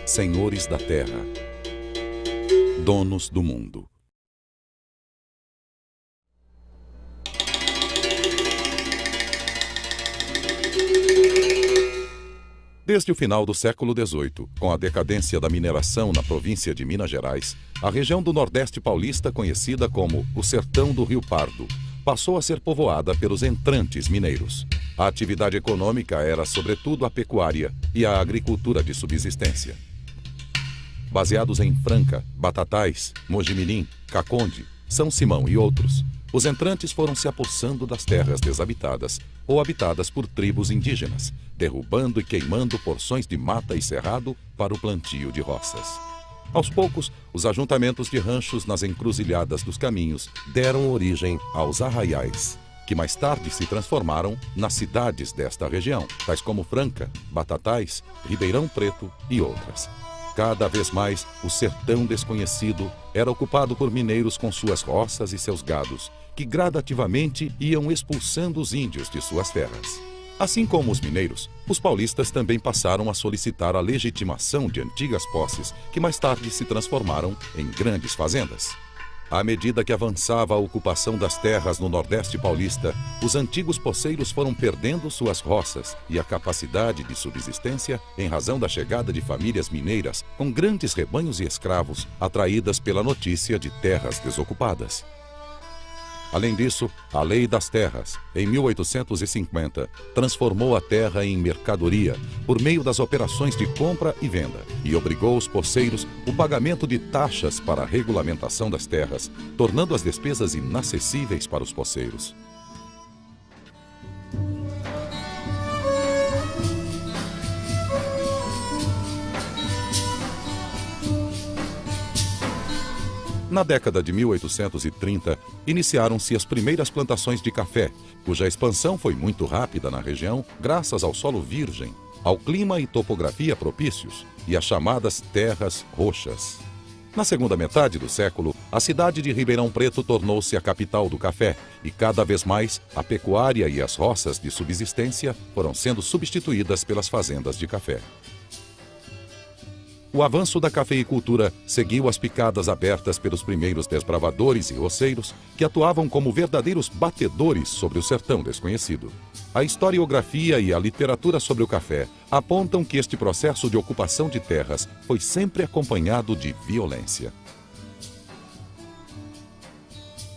senhores da terra, donos do mundo. Desde o final do século XVIII, com a decadência da mineração na província de Minas Gerais, a região do Nordeste paulista, conhecida como o Sertão do Rio Pardo, passou a ser povoada pelos entrantes mineiros. A atividade econômica era, sobretudo, a pecuária e a agricultura de subsistência. Baseados em Franca, Batatais, Mojimirim, Caconde, São Simão e outros, os entrantes foram se apossando das terras desabitadas ou habitadas por tribos indígenas, derrubando e queimando porções de mata e cerrado para o plantio de roças. Aos poucos, os ajuntamentos de ranchos nas encruzilhadas dos caminhos deram origem aos arraiais, que mais tarde se transformaram nas cidades desta região, tais como Franca, Batatais, Ribeirão Preto e outras. Cada vez mais, o sertão desconhecido era ocupado por mineiros com suas roças e seus gados, que gradativamente iam expulsando os índios de suas terras. Assim como os mineiros, os paulistas também passaram a solicitar a legitimação de antigas posses, que mais tarde se transformaram em grandes fazendas. À medida que avançava a ocupação das terras no Nordeste paulista, os antigos posseiros foram perdendo suas roças e a capacidade de subsistência em razão da chegada de famílias mineiras com grandes rebanhos e escravos, atraídas pela notícia de terras desocupadas. Além disso, a Lei das Terras, em 1850, transformou a terra em mercadoria por meio das operações de compra e venda e obrigou os poceiros o pagamento de taxas para a regulamentação das terras, tornando as despesas inacessíveis para os poceiros. Na década de 1830, iniciaram-se as primeiras plantações de café, cuja expansão foi muito rápida na região graças ao solo virgem, ao clima e topografia propícios e às chamadas terras roxas. Na segunda metade do século, a cidade de Ribeirão Preto tornou-se a capital do café e cada vez mais a pecuária e as roças de subsistência foram sendo substituídas pelas fazendas de café. O avanço da cafeicultura seguiu as picadas abertas pelos primeiros desbravadores e roceiros que atuavam como verdadeiros batedores sobre o sertão desconhecido. A historiografia e a literatura sobre o café apontam que este processo de ocupação de terras foi sempre acompanhado de violência.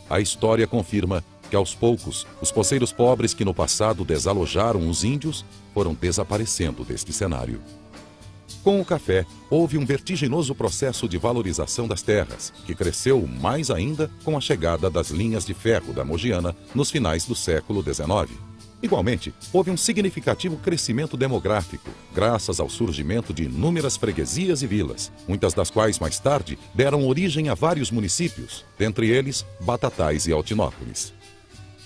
A história confirma que, aos poucos, os poceiros pobres que no passado desalojaram os índios foram desaparecendo deste cenário. Com o café, houve um vertiginoso processo de valorização das terras, que cresceu mais ainda com a chegada das linhas de ferro da Mogiana nos finais do século XIX. Igualmente, houve um significativo crescimento demográfico, graças ao surgimento de inúmeras freguesias e vilas, muitas das quais mais tarde deram origem a vários municípios, dentre eles Batatais e Altinópolis.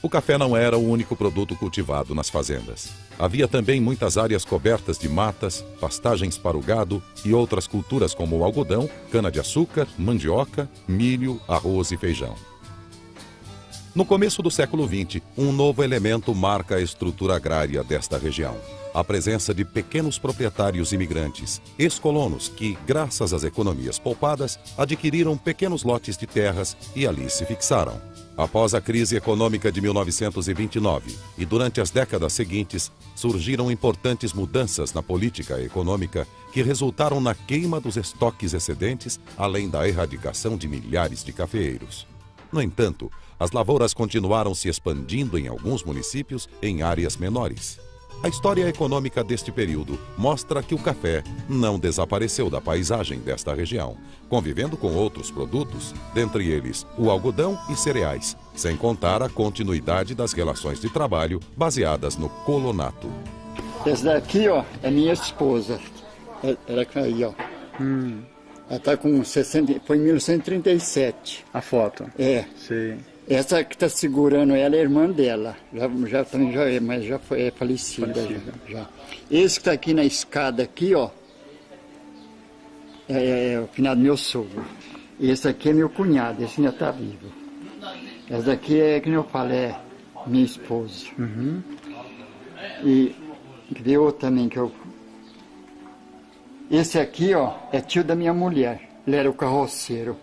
O café não era o único produto cultivado nas fazendas. Havia também muitas áreas cobertas de matas, pastagens para o gado e outras culturas como o algodão, cana-de-açúcar, mandioca, milho, arroz e feijão. No começo do século XX, um novo elemento marca a estrutura agrária desta região. A presença de pequenos proprietários imigrantes, ex-colonos que, graças às economias poupadas, adquiriram pequenos lotes de terras e ali se fixaram. Após a crise econômica de 1929 e durante as décadas seguintes, surgiram importantes mudanças na política econômica que resultaram na queima dos estoques excedentes, além da erradicação de milhares de cafeeiros. No entanto, as lavouras continuaram se expandindo em alguns municípios em áreas menores. A história econômica deste período mostra que o café não desapareceu da paisagem desta região, convivendo com outros produtos, dentre eles o algodão e cereais, sem contar a continuidade das relações de trabalho baseadas no colonato. Essa daqui, ó, é minha esposa. Ela aí, ó. Ela está com 60, foi em 1937. A foto? É. Sim. Essa que está segurando ela é a irmã dela, mas já foi falecida. Já. Esse que está aqui na escada aqui, ó, é o finado meu sogro. Esse aqui é meu cunhado, esse ainda está vivo. Essa daqui é, como eu falo, é minha esposa. E deu também que eu Esse aqui, ó, é tio da minha mulher. Ele era o carroceiro.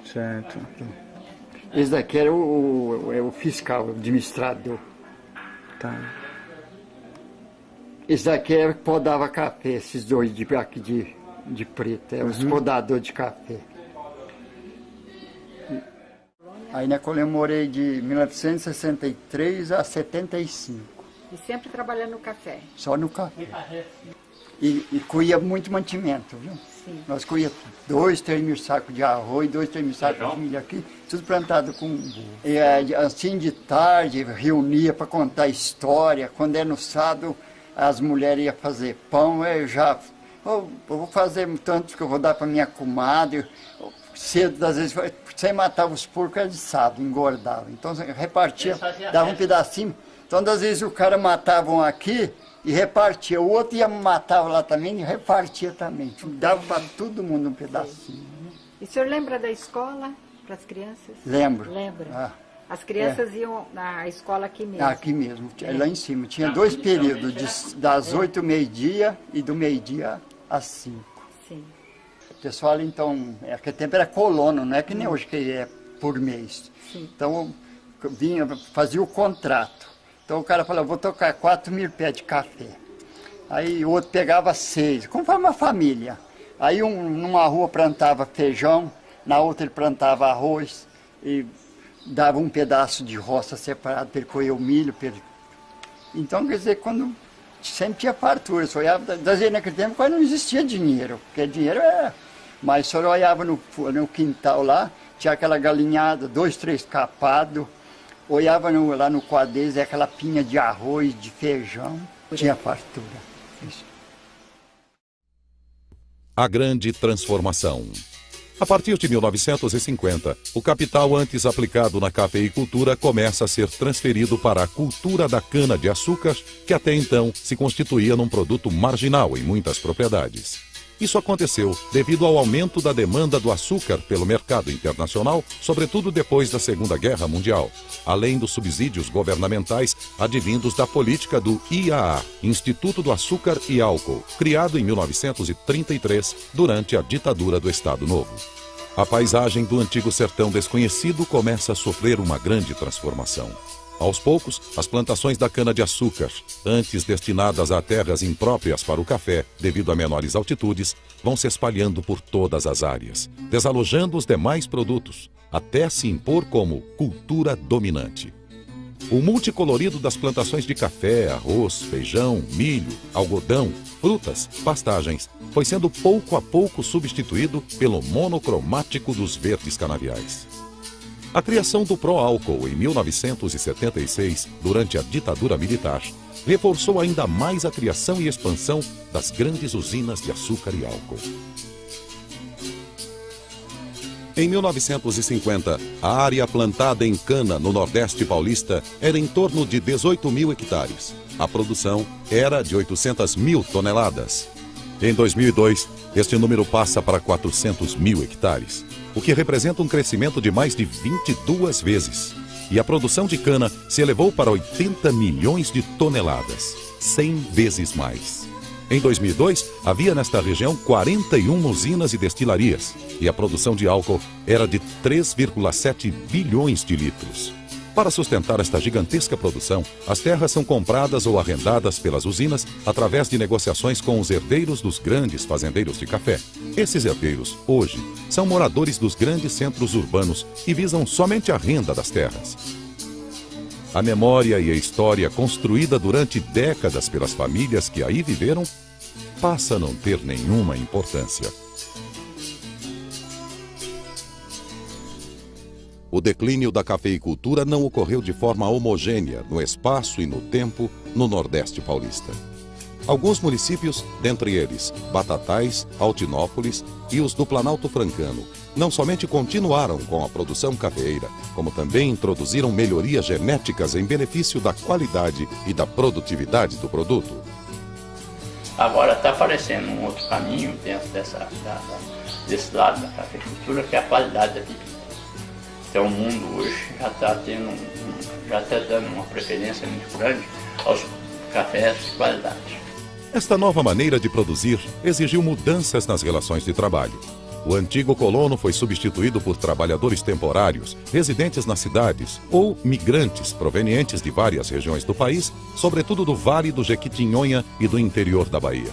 Certo. Esse daqui era o fiscal, o administrador. Tá. Esse daqui era o que podava café, esses dois aqui de preto, é os podadores de café. Aí na comemorei de 1963 a 75. E sempre trabalhando no café? Só no café. E colhia muito mantimento, viu? Sim. Nós colhia 2, 3 mil sacos de arroz, 2, 3 mil sacos de milho aqui, tudo plantado com burro. E assim de tarde, reunia para contar história. Quando é no sábado, as mulheres iam fazer pão, eu vou fazer tanto que eu vou dar para minha comadre. Cedo, às vezes, sem matar os porcos, era de sábado, engordava. Então, repartia, dava um pedacinho. Então, às vezes, o cara matava um aqui e repartia. O outro ia matava lá também e repartia também. Dava para todo mundo um pedacinho. E o senhor lembra da escola para as crianças? Lembro. Lembra? Ah, As crianças iam na escola aqui mesmo? aqui mesmo, lá em cima. Tinha 2 períodos, das 8 ao meio-dia e do meio-dia às 5. Sim. O pessoal, então, naquele tempo era colono, não é que nem hoje que é por mês. Sim. Então, fazia o contrato. Então o cara falou, vou tocar 4 mil pés de café. Aí o outro pegava 6, conforme a família. Aí numa rua plantava feijão, na outra ele plantava arroz e dava um pedaço de roça separado para ele colher o milho. Então, quer dizer, quando sempre tinha fartura, só olhava, naquele tempo quase não existia dinheiro, porque dinheiro era... Mas só olhava no quintal lá, tinha aquela galinhada, 2, 3 capados, olhava lá no quadrez, aquela pinha de arroz, de feijão, tinha fartura. Isso. A grande transformação. A partir de 1950, o capital antes aplicado na cafeicultura começa a ser transferido para a cultura da cana-de-açúcar, que até então se constituía num produto marginal em muitas propriedades. Isso aconteceu devido ao aumento da demanda do açúcar pelo mercado internacional, sobretudo depois da Segunda Guerra Mundial, além dos subsídios governamentais advindos da política do IAA, Instituto do Açúcar e Álcool, criado em 1933 durante a ditadura do Estado Novo. A paisagem do antigo sertão desconhecido começa a sofrer uma grande transformação. Aos poucos, as plantações da cana-de-açúcar, antes destinadas a terras impróprias para o café, devido a menores altitudes, vão se espalhando por todas as áreas, desalojando os demais produtos, até se impor como cultura dominante. O multicolorido das plantações de café, arroz, feijão, milho, algodão, frutas, pastagens, foi sendo pouco a pouco substituído pelo monocromático dos verdes canaviais. A criação do Proálcool em 1976, durante a ditadura militar, reforçou ainda mais a criação e expansão das grandes usinas de açúcar e álcool. Em 1950, a área plantada em cana no Nordeste paulista era em torno de 18 mil hectares. A produção era de 800 mil toneladas. Em 2002, este número passa para 400 mil hectares, o que representa um crescimento de mais de 22 vezes. E a produção de cana se elevou para 80 milhões de toneladas, 100 vezes mais. Em 2002, havia nesta região 41 usinas e destilarias, e a produção de álcool era de 3,7 bilhões de litros. Para sustentar esta gigantesca produção, as terras são compradas ou arrendadas pelas usinas através de negociações com os herdeiros dos grandes fazendeiros de café. Esses herdeiros, hoje, são moradores dos grandes centros urbanos e visam somente a renda das terras. A memória e a história construída durante décadas pelas famílias que aí viveram passa a não ter nenhuma importância. O declínio da cafeicultura não ocorreu de forma homogênea no espaço e no tempo no Nordeste paulista. Alguns municípios, dentre eles Batatais, Altinópolis e os do Planalto Francano, não somente continuaram com a produção cafeeira, como também introduziram melhorias genéticas em benefício da qualidade e da produtividade do produto. Agora está aparecendo um outro caminho dentro desse lado da cafeicultura, que é a qualidade da bebida. Então o mundo hoje já está dando uma preferência muito grande aos cafés de qualidade. Esta nova maneira de produzir exigiu mudanças nas relações de trabalho. O antigo colono foi substituído por trabalhadores temporários, residentes nas cidades, ou migrantes provenientes de várias regiões do país, sobretudo do Vale do Jequitinhonha e do interior da Bahia.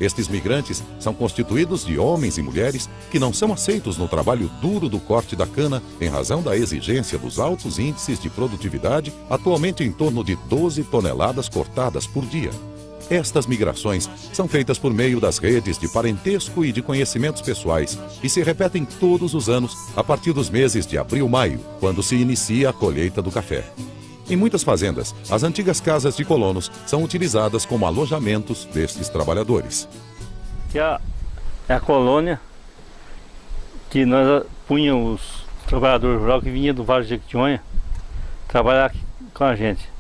Estes migrantes são constituídos de homens e mulheres que não são aceitos no trabalho duro do corte da cana em razão da exigência dos altos índices de produtividade, atualmente em torno de 12 toneladas cortadas por dia. Estas migrações são feitas por meio das redes de parentesco e de conhecimentos pessoais e se repetem todos os anos a partir dos meses de abril-maio, quando se inicia a colheita do café. Em muitas fazendas, as antigas casas de colonos são utilizadas como alojamentos destes trabalhadores. Aqui é a colônia que nós punhamos os trabalhadores rurais que vinham do Vale de Jequitinhonha trabalhar aqui com a gente.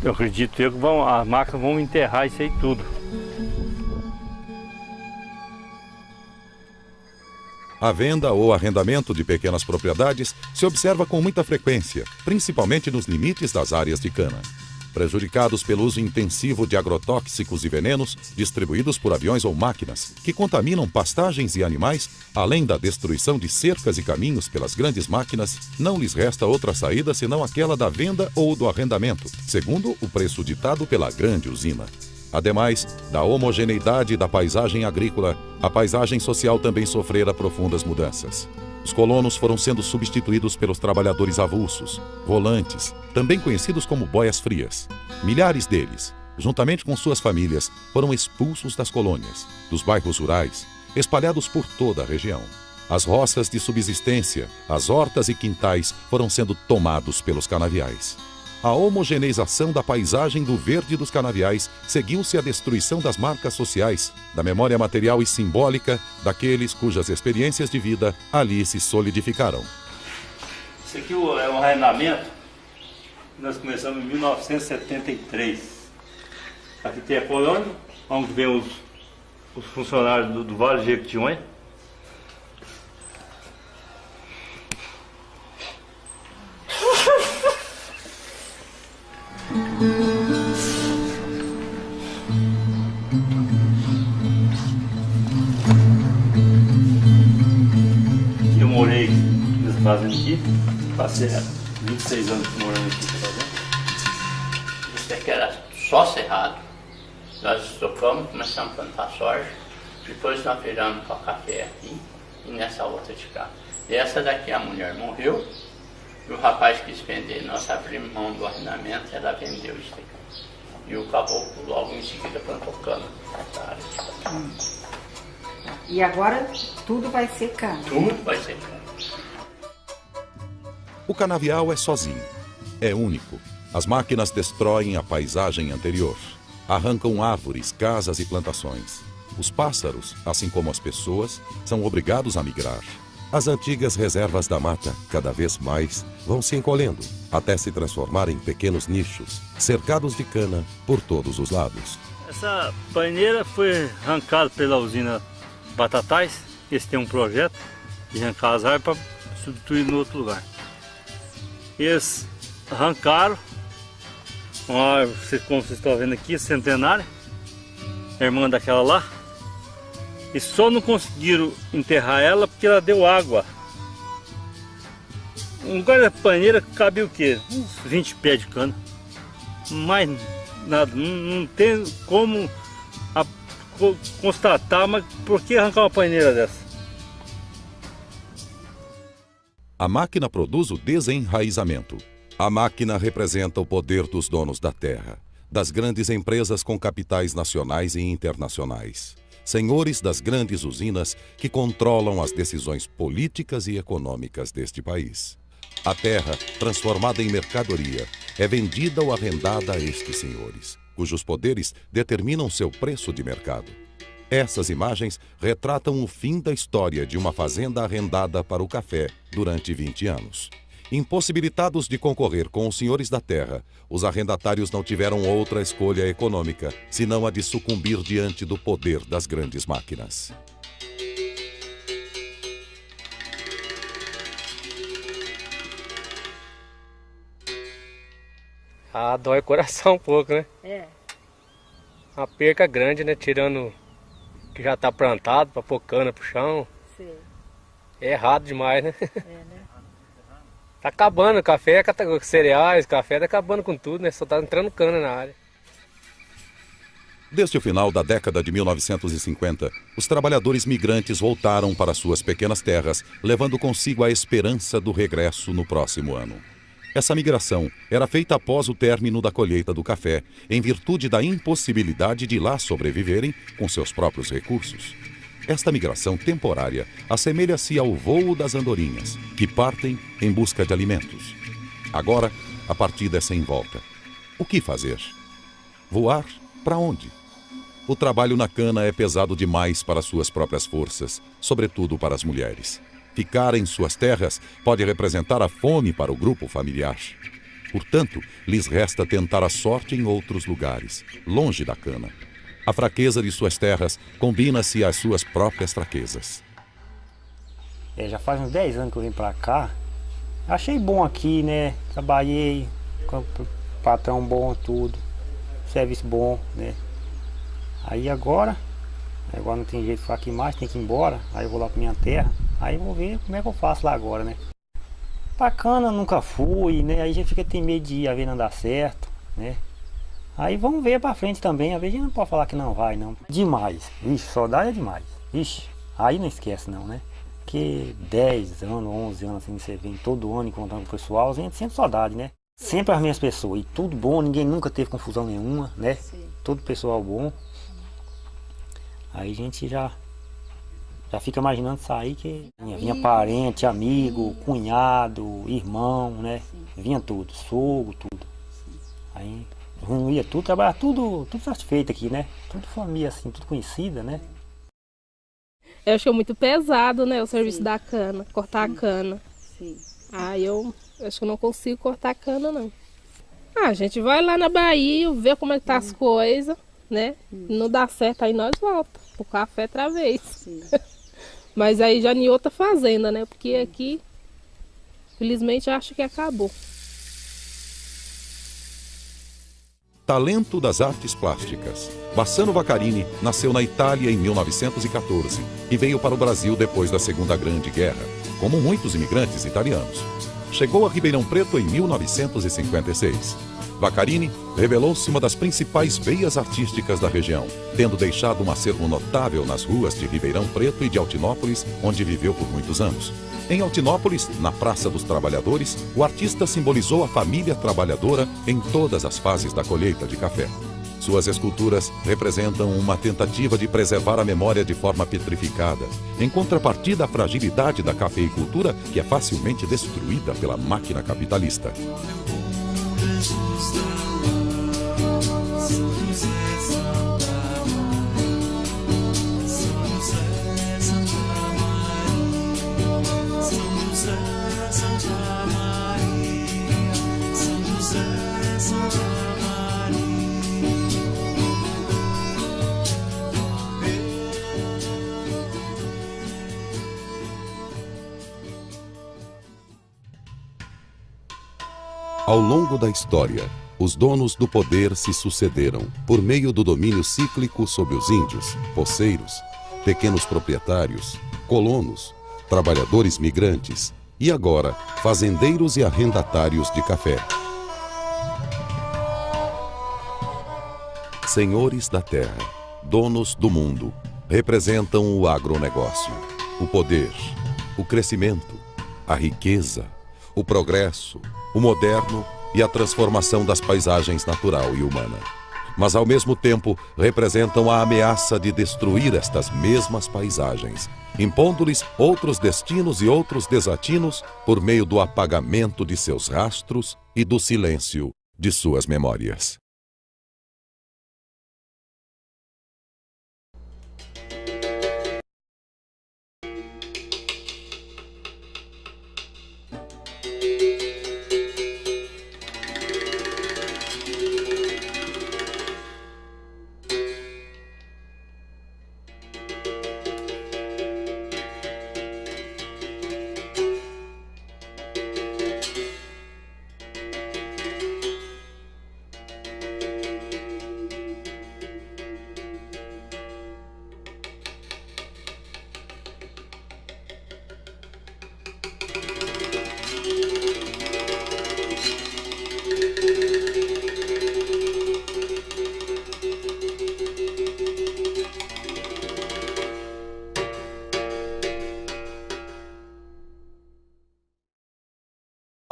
Eu acredito que as máquinas vão enterrar isso aí tudo. A venda ou arrendamento de pequenas propriedades se observa com muita frequência, principalmente nos limites das áreas de cana. Prejudicados pelo uso intensivo de agrotóxicos e venenos distribuídos por aviões ou máquinas que contaminam pastagens e animais, além da destruição de cercas e caminhos pelas grandes máquinas, não lhes resta outra saída senão aquela da venda ou do arrendamento, segundo o preço ditado pela grande usina. Ademais da homogeneidade da paisagem agrícola, a paisagem social também sofrera profundas mudanças. Os colonos foram sendo substituídos pelos trabalhadores avulsos, volantes, também conhecidos como boias frias. Milhares deles, juntamente com suas famílias, foram expulsos das colônias, dos bairros rurais, espalhados por toda a região. As roças de subsistência, as hortas e quintais foram sendo tomados pelos canaviais. A homogeneização da paisagem do verde dos canaviais seguiu-se à destruição das marcas sociais, da memória material e simbólica daqueles cujas experiências de vida ali se solidificaram. Isso aqui é um arrendamento que nós começamos em 1973. Aqui tem a colônia, onde vem os funcionários do Vale de Jequitinhonha. Eu morei nessa fazenda aqui, passei 26 anos morando aqui nessa fazenda. Isso aqui era só cerrado. Nós estocamos, começamos a plantar soja, depois nós viramos para café aqui e nessa outra de cá. E essa daqui a mulher morreu e o rapaz quis vender. Nós abrimos mão do arrendamento e ela vendeu isso aqui. E o caboclo logo em seguida plantou cana nessa área de cana. E agora tudo vai ser cana. Tudo vai ser cana. O canavial é sozinho, é único. As máquinas destroem a paisagem anterior. Arrancam árvores, casas e plantações. Os pássaros, assim como as pessoas, são obrigados a migrar. As antigas reservas da mata, cada vez mais, vão se encolhendo, até se transformar em pequenos nichos, cercados de cana por todos os lados. Essa paineira foi arrancada pela usina Batatais. Eles têm um projeto de arrancar as árvores para substituir no outro lugar. Eles arrancaram uma árvore, como vocês estão vendo aqui, centenária, a irmã daquela lá, e só não conseguiram enterrar ela porque ela deu água. Um lugar da paineira cabe o quê? Uns 20 pés de cana. Mais nada, não tem como constatar, mas por que arrancar uma paineira dessa? A máquina produz o desenraizamento. A máquina representa o poder dos donos da terra, das grandes empresas com capitais nacionais e internacionais, senhores das grandes usinas que controlam as decisões políticas e econômicas deste país. A terra, transformada em mercadoria, é vendida ou arrendada a estes senhores, cujos poderes determinam seu preço de mercado. Essas imagens retratam o fim da história de uma fazenda arrendada para o café durante 20 anos. Impossibilitados de concorrer com os senhores da terra, os arrendatários não tiveram outra escolha econômica, senão a de sucumbir diante do poder das grandes máquinas. Ah, dói o coração um pouco, né? É. uma perca grande, né? Tirando que já tá plantado para pôr cana pro chão. Sim. É errado demais, né? É, né? Tá acabando, café, cereais, café, tá acabando com tudo, né? Só tá entrando cana na área. Desde o final da década de 1950, os trabalhadores migrantes voltaram para suas pequenas terras, levando consigo a esperança do regresso no próximo ano. Essa migração era feita após o término da colheita do café, em virtude da impossibilidade de lá sobreviverem com seus próprios recursos. Esta migração temporária assemelha-se ao voo das andorinhas, que partem em busca de alimentos. Agora, a partida é sem volta. O que fazer? Voar? Para onde? O trabalho na cana é pesado demais para suas próprias forças, sobretudo para as mulheres. Ficar em suas terras pode representar a fome para o grupo familiar. Portanto, lhes resta tentar a sorte em outros lugares, longe da cana. A fraqueza de suas terras combina-se às suas próprias fraquezas. Já faz uns 10 anos que eu vim pra cá. Achei bom aqui, né? Trabalhei com patrão bom, tudo. Serviço bom, né? Aí agora não tem jeito de ficar aqui mais, tem que ir embora. Aí eu vou lá pra minha terra. Aí eu vou ver como é que eu faço lá agora, né? Pra cana nunca fui, né? Aí a gente tem medo de ir, a ver não dá certo, né? Aí vamos ver pra frente também, às vezes a gente não pode falar que não vai, não. Demais, ixi, saudade é demais, ixi, aí não esquece não, né? Porque 10 anos, 11 anos assim, você vem todo ano encontrando com o pessoal, a gente sente saudade, né? Sempre as mesmas pessoas, e tudo bom, ninguém nunca teve confusão nenhuma, né? Sim. Todo pessoal bom. Aí a gente já fica imaginando sair que vinha parente, amigo, cunhado, irmão, né? Vinha tudo, sogro, tudo. Aí ia tudo, trabalhar tudo satisfeito aqui, né? Tudo família assim, tudo conhecida, né? Eu acho que é muito pesado, né? O serviço da cana, cortar a cana. Sim. Eu acho que eu não consigo cortar a cana, não. A gente vai lá na Bahia, vê como é que tá as coisas, né? Não dá certo, aí nós voltamos pro café outra vez. Sim. Mas aí já em outra fazenda, né? Porque aqui, felizmente, acho que acabou. Talento das artes plásticas. Bassano Vaccarini nasceu na Itália em 1914 e veio para o Brasil depois da Segunda Grande Guerra, como muitos imigrantes italianos. Chegou a Ribeirão Preto em 1956. Vaccarini revelou-se uma das principais veias artísticas da região, tendo deixado um acervo notável nas ruas de Ribeirão Preto e de Altinópolis, onde viveu por muitos anos. Em Altinópolis, na Praça dos Trabalhadores, o artista simbolizou a família trabalhadora em todas as fases da colheita de café. Suas esculturas representam uma tentativa de preservar a memória de forma petrificada, em contrapartida à fragilidade da cafeicultura, que é facilmente destruída pela máquina capitalista. Ao longo da história, os donos do poder se sucederam por meio do domínio cíclico sobre os índios, poceiros, pequenos proprietários, colonos, trabalhadores migrantes e agora fazendeiros e arrendatários de café. Senhores da terra, donos do mundo, representam o agronegócio, o poder, o crescimento, a riqueza, o progresso, o moderno e a transformação das paisagens natural e humana. Mas, ao mesmo tempo, representam a ameaça de destruir estas mesmas paisagens, impondo-lhes outros destinos e outros desatinos por meio do apagamento de seus rastros e do silêncio de suas memórias.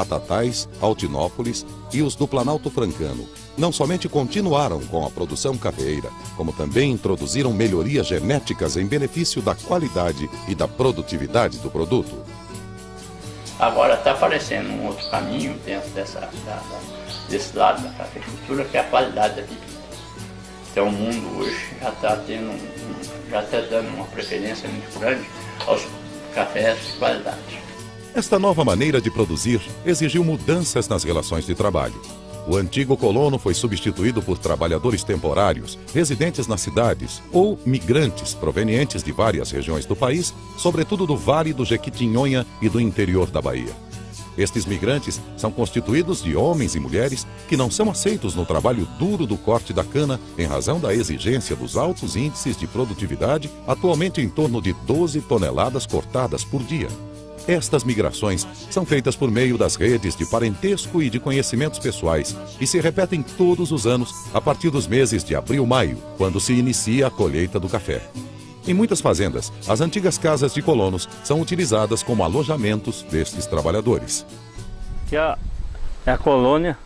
Batatais, Altinópolis e os do Planalto Francano não somente continuaram com a produção cafeeira, como também introduziram melhorias genéticas em benefício da qualidade e da produtividade do produto. Agora está aparecendo um outro caminho dentro desse lado da cafeicultura, que é a qualidade da bebida. Então o mundo hoje já está dando uma preferência muito grande aos cafés de qualidade. Esta nova maneira de produzir exigiu mudanças nas relações de trabalho. O antigo colono foi substituído por trabalhadores temporários, residentes nas cidades ou migrantes provenientes de várias regiões do país, sobretudo do Vale do Jequitinhonha e do interior da Bahia. Estes migrantes são constituídos de homens e mulheres que não são aceitos no trabalho duro do corte da cana em razão da exigência dos altos índices de produtividade, atualmente em torno de 12 toneladas cortadas por dia. Estas migrações são feitas por meio das redes de parentesco e de conhecimentos pessoais e se repetem todos os anos a partir dos meses de abril-maio, quando se inicia a colheita do café. Em muitas fazendas, as antigas casas de colonos são utilizadas como alojamentos destes trabalhadores. Que é a colônia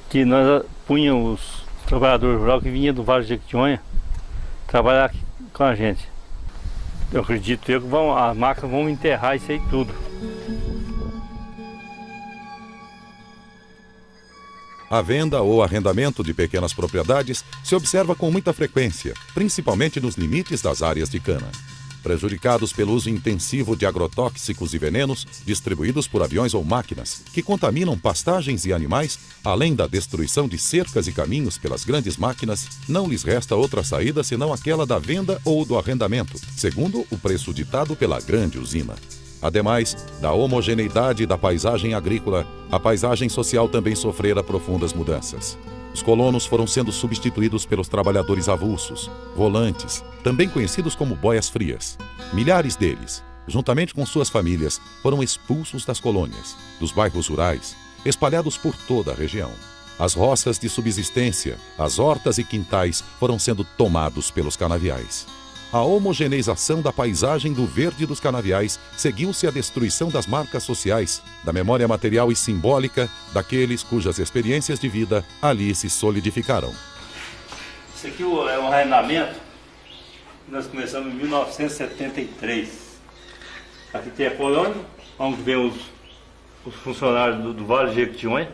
que nós punhamos os trabalhadores rurais que vinham do Vale de Jequitinhonha trabalhar aqui com a gente. Eu acredito que as máquinas vão enterrar isso aí tudo. A venda ou arrendamento de pequenas propriedades se observa com muita frequência, principalmente nos limites das áreas de cana. Prejudicados pelo uso intensivo de agrotóxicos e venenos distribuídos por aviões ou máquinas que contaminam pastagens e animais, além da destruição de cercas e caminhos pelas grandes máquinas, não lhes resta outra saída senão aquela da venda ou do arrendamento, segundo o preço ditado pela grande usina. Ademais da homogeneidade da paisagem agrícola, a paisagem social também sofrera profundas mudanças. Os colonos foram sendo substituídos pelos trabalhadores avulsos, volantes, também conhecidos como boias frias. Milhares deles, juntamente com suas famílias, foram expulsos das colônias, dos bairros rurais, espalhados por toda a região. As roças de subsistência, as hortas e quintais foram sendo tomados pelos canaviais. A homogeneização da paisagem do verde dos canaviais seguiu-se à destruição das marcas sociais, da memória material e simbólica daqueles cujas experiências de vida ali se solidificaram. Isso aqui é um arrendamento que nós começamos em 1973. Aqui tem a colônia, onde vem os funcionários do Vale de Jequitinhonha.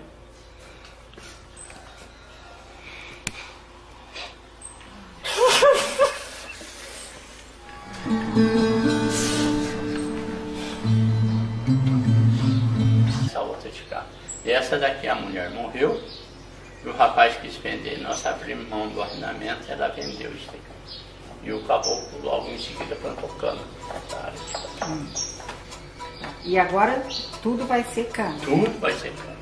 Essa outra de cá. E essa daqui a mulher morreu, e o rapaz quis vender. Nós abrimos mão do arrendamento, ela vendeu isso aqui. E o caboclo logo em seguida plantou cana nessa área de cana. E agora tudo vai ser cana. Tudo vai ser cana.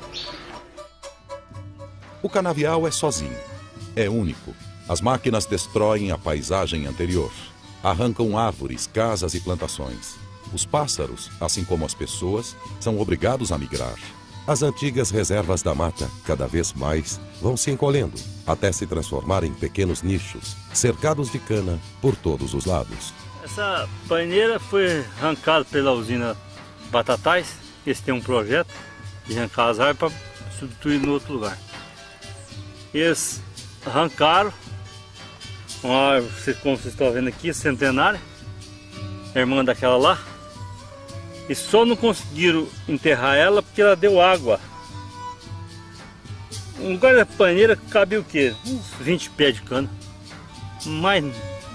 O canavial é sozinho, é único. As máquinas destroem a paisagem anterior. Arrancam árvores, casas e plantações. Os pássaros, assim como as pessoas, são obrigados a migrar. As antigas reservas da mata, cada vez mais, vão se encolhendo, até se transformar em pequenos nichos, cercados de cana por todos os lados. Essa paineira foi arrancada pela usina Batatais. Eles têm um projeto de arrancar as árvores para substituir no outro lugar. Eles arrancaram uma árvore, como vocês estão vendo aqui, centenária, a irmã daquela lá, e só não conseguiram enterrar ela porque ela deu água. Um lugar da paineira cabe o quê? Uns 20 pés de cana. Mais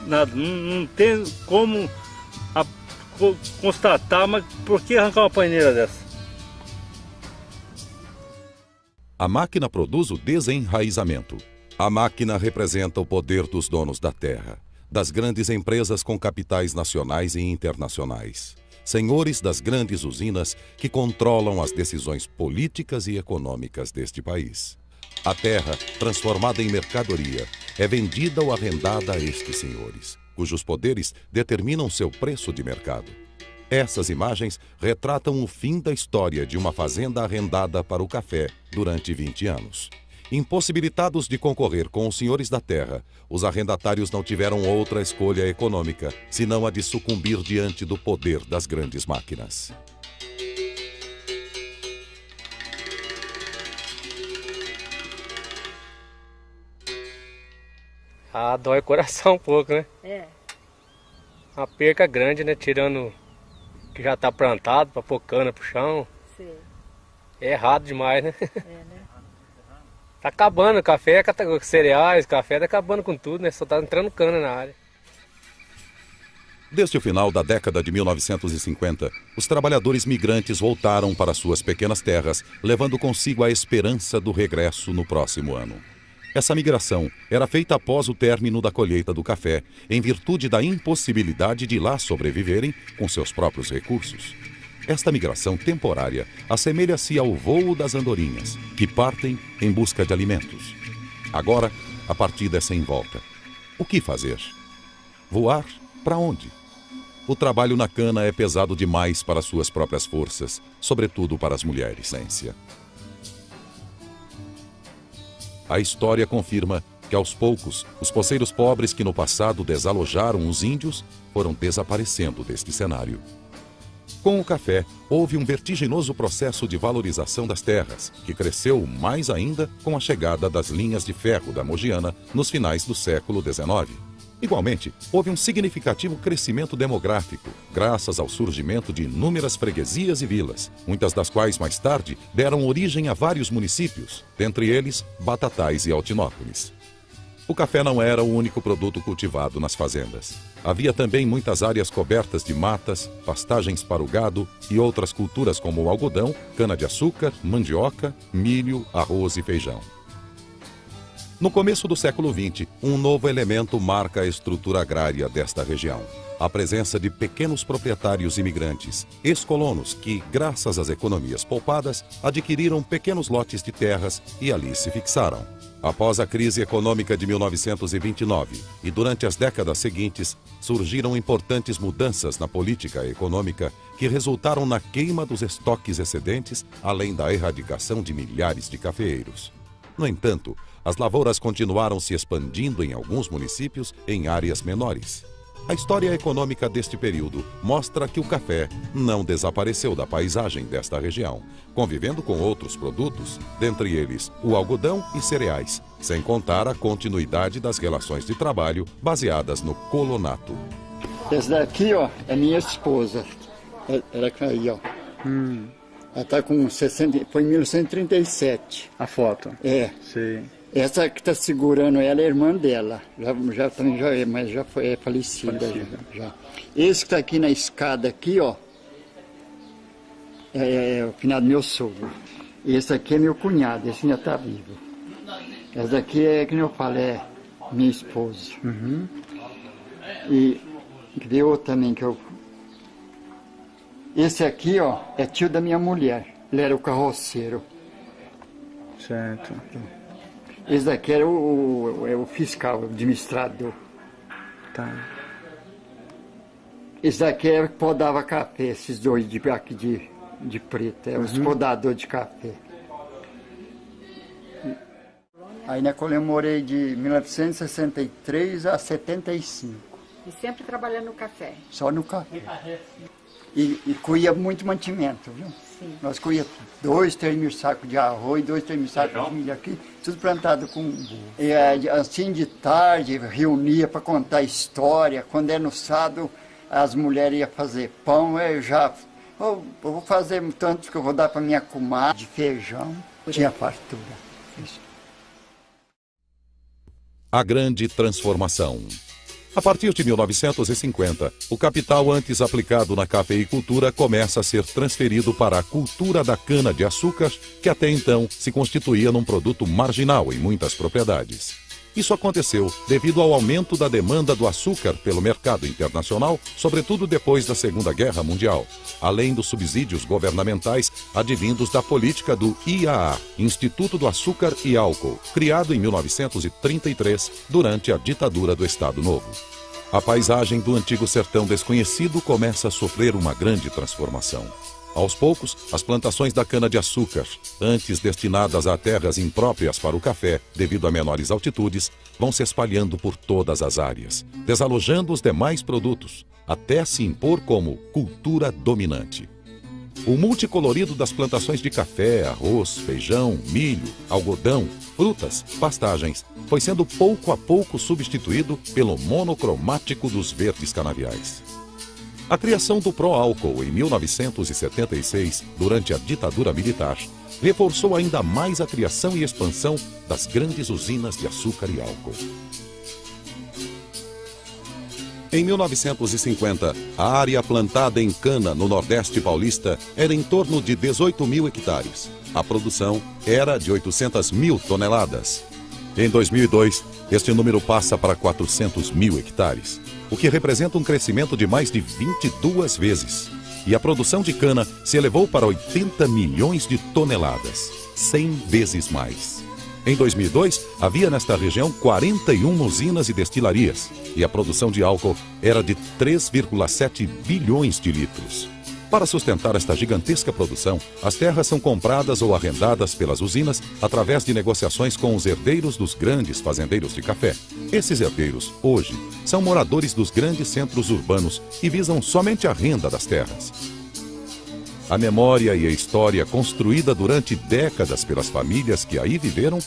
nada, não tem como constatar, mas por que arrancar uma paineira dessa? A máquina produz o desenraizamento. A máquina representa o poder dos donos da terra, das grandes empresas com capitais nacionais e internacionais, senhores das grandes usinas que controlam as decisões políticas e econômicas deste país. A terra, transformada em mercadoria, é vendida ou arrendada a estes senhores, cujos poderes determinam seu preço de mercado. Essas imagens retratam o fim da história de uma fazenda arrendada para o café durante 20 anos. Impossibilitados de concorrer com os senhores da terra, os arrendatários não tiveram outra escolha econômica, senão a de sucumbir diante do poder das grandes máquinas. Ah, dói o coração um pouco, né? É. Uma perca grande, né? Tirando que já tá plantado para pôr cana pro chão. Sim. É errado demais, né? É, né? Tá acabando o café, cereais, café, tá acabando com tudo, né? Só tá entrando cana na área. Desde o final da década de 1950, os trabalhadores migrantes voltaram para suas pequenas terras, levando consigo a esperança do regresso no próximo ano. Essa migração era feita após o término da colheita do café, em virtude da impossibilidade de lá sobreviverem com seus próprios recursos. Esta migração temporária assemelha-se ao voo das andorinhas, que partem em busca de alimentos. Agora, a partida é sem volta. O que fazer? Voar? Para onde? O trabalho na cana é pesado demais para suas próprias forças, sobretudo para as mulheres. A história confirma que, aos poucos, os poceiros pobres que no passado desalojaram os índios foram desaparecendo deste cenário. Com o café, houve um vertiginoso processo de valorização das terras, que cresceu mais ainda com a chegada das linhas de ferro da Mogiana nos finais do século XIX. Igualmente, houve um significativo crescimento demográfico, graças ao surgimento de inúmeras freguesias e vilas, muitas das quais mais tarde deram origem a vários municípios, dentre eles Batatais e Altinópolis. O café não era o único produto cultivado nas fazendas. Havia também muitas áreas cobertas de matas, pastagens para o gado e outras culturas como o algodão, cana-de-açúcar, mandioca, milho, arroz e feijão. No começo do século XX, um novo elemento marca a estrutura agrária desta região. A presença de pequenos proprietários imigrantes, ex-colonos que, graças às economias poupadas, adquiriram pequenos lotes de terras e ali se fixaram. Após a crise econômica de 1929 e durante as décadas seguintes, surgiram importantes mudanças na política econômica que resultaram na queima dos estoques excedentes, além da erradicação de milhares de cafeeiros. No entanto, as lavouras continuaram se expandindo em alguns municípios em áreas menores. A história econômica deste período mostra que o café não desapareceu da paisagem desta região, convivendo com outros produtos, dentre eles o algodão e cereais, sem contar a continuidade das relações de trabalho baseadas no colonato. Esse daqui, ó, é minha esposa. Ela aí, ó. Ela tá com 60, foi em 1937. A foto? É. Sim. Essa que está segurando ela é a irmã dela, mas já foi falecida. Já. Esse que está aqui na escada aqui, ó, é o finado meu sogro. Esse aqui é meu cunhado, esse ainda está vivo. Essa daqui é, como eu falo, é minha esposa. E deu também que eu... Esse aqui, ó, é tio da minha mulher. Ele era o carroceiro. Certo. Esse daqui era o fiscal, o administrador. Tá. Esse daqui era o que podava café, esses dois aqui de preto, é os podadores de café. Aí na comemorei de 1963 a 75. E sempre trabalhando no café? Só no café. E colhia muito mantimento, viu? Sim. Nós colhia 2-3 mil sacos de arroz, 2-3 mil sacos de milho aqui, tudo plantado com burro. E assim de tarde, reunia para contar história. Quando é no sábado, as mulheres iam fazer pão, eu vou fazer tanto que eu vou dar para minha comadre de feijão. Tinha fartura. A grande transformação. A partir de 1950, o capital antes aplicado na cafeicultura começa a ser transferido para a cultura da cana-de-açúcar, que até então se constituía num produto marginal em muitas propriedades. Isso aconteceu devido ao aumento da demanda do açúcar pelo mercado internacional, sobretudo depois da Segunda Guerra Mundial, além dos subsídios governamentais advindos da política do IAA, Instituto do Açúcar e Álcool, criado em 1933 durante a ditadura do Estado Novo. A paisagem do antigo sertão desconhecido começa a sofrer uma grande transformação. Aos poucos, as plantações da cana-de-açúcar, antes destinadas a terras impróprias para o café, devido a menores altitudes, vão se espalhando por todas as áreas, desalojando os demais produtos, até se impor como cultura dominante. O multicolorido das plantações de café, arroz, feijão, milho, algodão, frutas, pastagens, foi sendo pouco a pouco substituído pelo monocromático dos verdes canaviais. A criação do pró-álcool em 1976, durante a ditadura militar, reforçou ainda mais a criação e expansão das grandes usinas de açúcar e álcool. Em 1950, a área plantada em cana no Nordeste paulista era em torno de 18 mil hectares. A produção era de 800 mil toneladas. Em 2002, este número passa para 400 mil hectares, o que representa um crescimento de mais de 22 vezes. E a produção de cana se elevou para 80 milhões de toneladas, 100 vezes mais. Em 2002, havia nesta região 41 usinas e destilarias, e a produção de álcool era de 3,7 bilhões de litros. Para sustentar esta gigantesca produção, as terras são compradas ou arrendadas pelas usinas através de negociações com os herdeiros dos grandes fazendeiros de café. Esses herdeiros, hoje, são moradores dos grandes centros urbanos e visam somente a renda das terras. A memória e a história construída durante décadas pelas famílias que aí viveram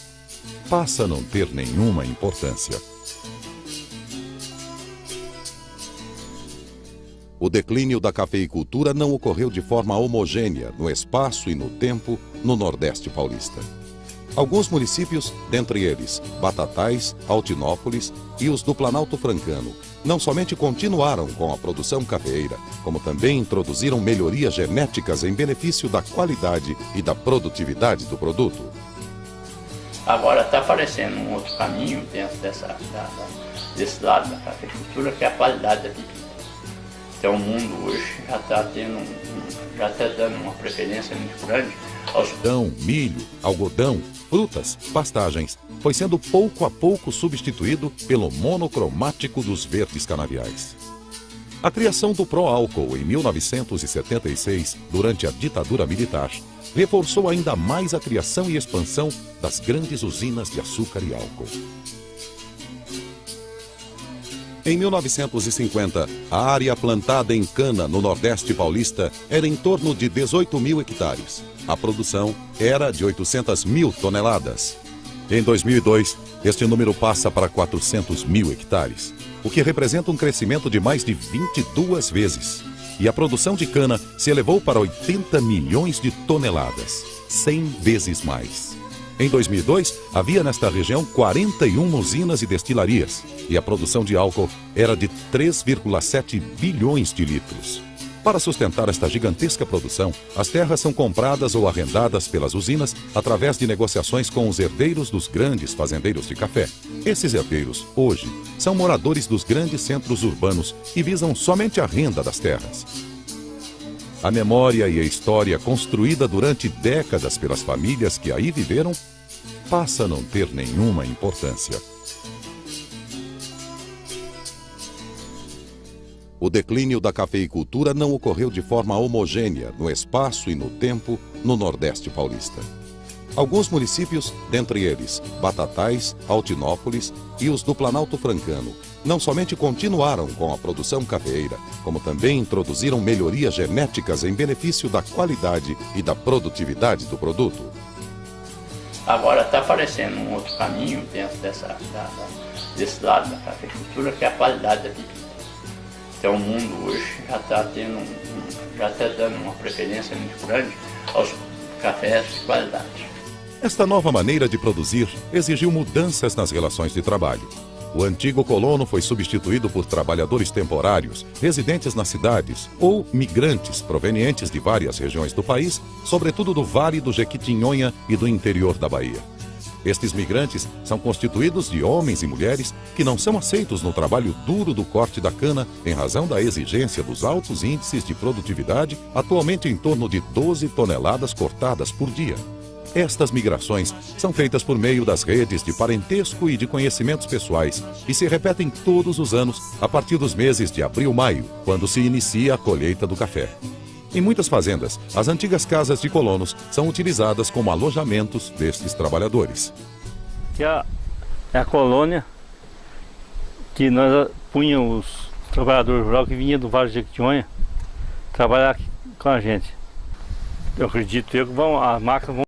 passa a não ter nenhuma importância. O declínio da cafeicultura não ocorreu de forma homogênea no espaço e no tempo no Nordeste paulista. Alguns municípios, dentre eles Batatais, Altinópolis e os do Planalto Francano, não somente continuaram com a produção cafeeira, como também introduziram melhorias genéticas em benefício da qualidade e da produtividade do produto. Agora está aparecendo um outro caminho dentro desse lado da cafeicultura, que é a qualidade da bebida. Então o mundo hoje já está dando uma preferência muito grande aos milho, algodão, frutas, pastagens, foi sendo pouco a pouco substituído pelo monocromático dos verdes canaviais. A criação do pró-álcool em 1976, durante a ditadura militar, reforçou ainda mais a criação e expansão das grandes usinas de açúcar e álcool. Em 1950, a área plantada em cana no Nordeste paulista era em torno de 18 mil hectares. A produção era de 800 mil toneladas. Em 2002, este número passa para 400 mil hectares, o que representa um crescimento de mais de 22 vezes. E a produção de cana se elevou para 80 milhões de toneladas, 100 vezes mais. Em 2002, havia nesta região 41 usinas e destilarias, e a produção de álcool era de 3,7 bilhões de litros. Para sustentar esta gigantesca produção, as terras são compradas ou arrendadas pelas usinas através de negociações com os herdeiros dos grandes fazendeiros de café. Esses herdeiros, hoje, são moradores dos grandes centros urbanos e visam somente a renda das terras. A memória e a história construída durante décadas pelas famílias que aí viveram passa a não ter nenhuma importância. O declínio da cafeicultura não ocorreu de forma homogênea no espaço e no tempo no Nordeste paulista. Alguns municípios, dentre eles Batatais, Altinópolis e os do Planalto Francano, não somente continuaram com a produção cafeeira, como também introduziram melhorias genéticas em benefício da qualidade e da produtividade do produto. Agora está aparecendo um outro caminho dentro desse lado da cafeicultura, que é a qualidade da bebida. Então o mundo hoje já está dando uma preferência muito grande aos cafés de qualidade. Esta nova maneira de produzir exigiu mudanças nas relações de trabalho. O antigo colono foi substituído por trabalhadores temporários, residentes nas cidades ou migrantes provenientes de várias regiões do país, sobretudo do Vale do Jequitinhonha e do interior da Bahia. Estes migrantes são constituídos de homens e mulheres que não são aceitos no trabalho duro do corte da cana em razão da exigência dos altos índices de produtividade, atualmente em torno de 12 toneladas cortadas por dia. Estas migrações são feitas por meio das redes de parentesco e de conhecimentos pessoais e se repetem todos os anos a partir dos meses de abril-maio, quando se inicia a colheita do café. Em muitas fazendas, as antigas casas de colonos são utilizadas como alojamentos destes trabalhadores. Aqui é a colônia que nós punhamos os trabalhadores rurais que vinham do Vale de Jequitinhonha trabalhar aqui com a gente. Eu acredito que as máquinas vão